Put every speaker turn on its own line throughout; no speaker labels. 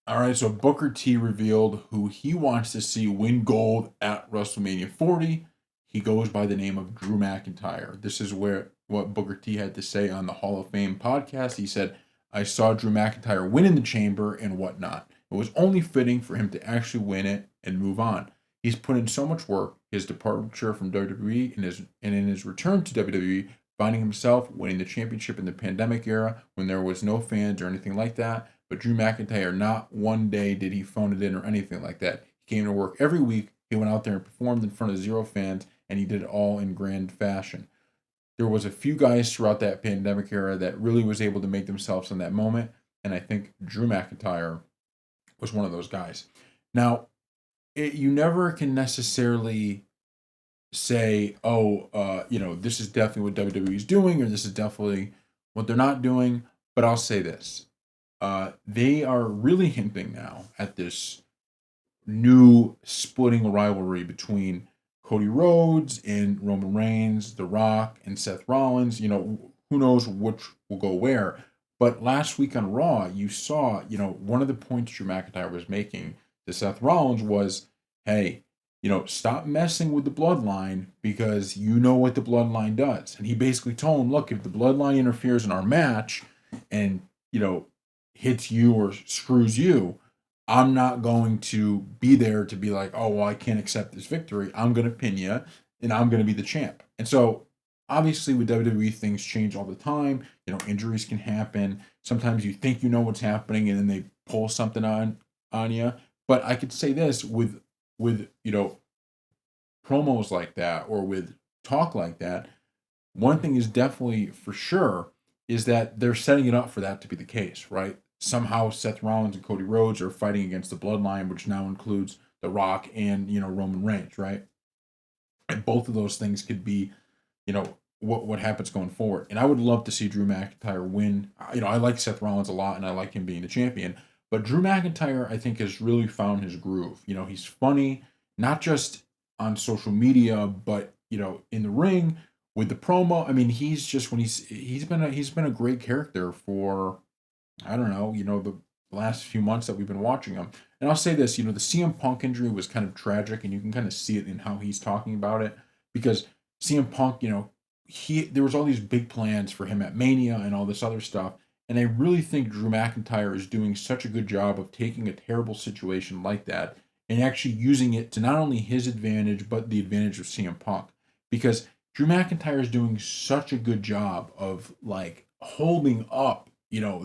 All right, so Booker T revealed who he wants to see win gold at WrestleMania 40. He goes by the name of Drew McIntyre. This is where what Booker T had to say on the Hall of Fame podcast. He said, I saw Drew McIntyre win in the chamber and whatnot. It was only fitting for him to actually win it and move on. He's put in so much work. His departure from WWE and in his return to WWE, finding himself winning the championship in the pandemic era when there was no fans or anything like that. But Drew McIntyre, not one day did he phone it in or anything like that. He came to work every week. He went out there and performed in front of zero fans, and he did it all in grand fashion. There was a few guys throughout that pandemic era that really was able to make themselves in that moment, and I think Drew McIntyre was one of those guys. Now, you never can necessarily say, oh, this is definitely what WWE is doing, or this is definitely what they're not doing. But I'll say this: they are really hinting now at this new splitting rivalry between Cody Rhodes and Roman Reigns, The Rock and Seth Rollins. Who knows which will go where. But last week on Raw, you saw, one of the points Drew McIntyre was making to Seth Rollins was, hey, stop messing with the bloodline because you know what the bloodline does. And he basically told him, look, if the bloodline interferes in our match and, hits you or screws you, I'm not going to be there to be like, oh, well, I can't accept this victory. I'm going to pin you and I'm going to be the champ. And so, obviously, with WWE, things change all the time. Injuries can happen. Sometimes you think you know what's happening and then they pull something on you. But I could say this with promos like that or with talk like that, one thing is definitely for sure is that they're setting it up for that to be the case, right? Somehow Seth Rollins and Cody Rhodes are fighting against the bloodline, which now includes The Rock and Roman Reigns, right? And both of those things could be, what happens going forward. And I would love to see Drew McIntyre win. I like Seth Rollins a lot, and I like him being the champion. But Drew McIntyre, I think, has really found his groove. He's funny, not just on social media, but in the ring with the promo. I mean, he's just when he's been a great character for I don't know, the last few months that we've been watching him. And I'll say this, the CM Punk injury was kind of tragic, and you can kind of see it in how he's talking about it because CM Punk, there was all these big plans for him at Mania and all this other stuff. And I really think Drew McIntyre is doing such a good job of taking a terrible situation like that and actually using it to not only his advantage, but the advantage of CM Punk. Because Drew McIntyre is doing such a good job of like holding up,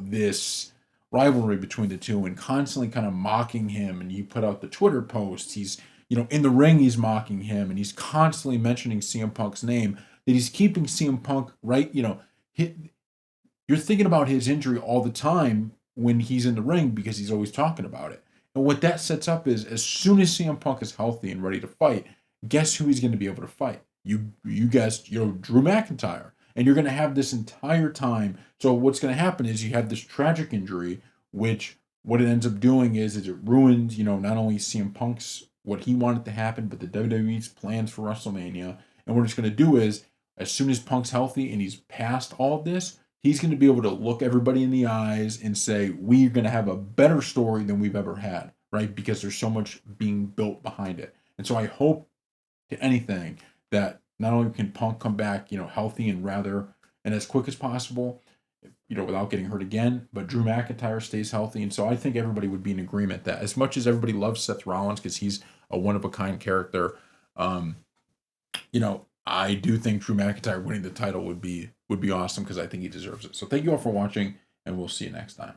this rivalry between the two and constantly kind of mocking him. And he put out the Twitter posts. He's, in the ring, he's mocking him and he's constantly mentioning CM Punk's name, that he's keeping CM Punk right, you're thinking about his injury all the time when he's in the ring because he's always talking about it. And what that sets up is as soon as CM Punk is healthy and ready to fight, guess who he's going to be able to fight? You guessed, Drew McIntyre. And you're going to have this entire time. So what's going to happen is you have this tragic injury, which what it ends up doing is it ruins, not only CM Punk's what he wanted to happen, but the WWE's plans for WrestleMania. And what it's going to do is as soon as Punk's healthy and he's past all of this, he's going to be able to look everybody in the eyes and say, we're going to have a better story than we've ever had, right? Because there's so much being built behind it. And so I hope to anything that not only can Punk come back, healthy and as quick as possible, without getting hurt again, but Drew McIntyre stays healthy. And so I think everybody would be in agreement that as much as everybody loves Seth Rollins because he's a one of a kind character, um, I do think Drew McIntyre winning the title would be awesome because I think he deserves it. So thank you all for watching, and we'll see you next time.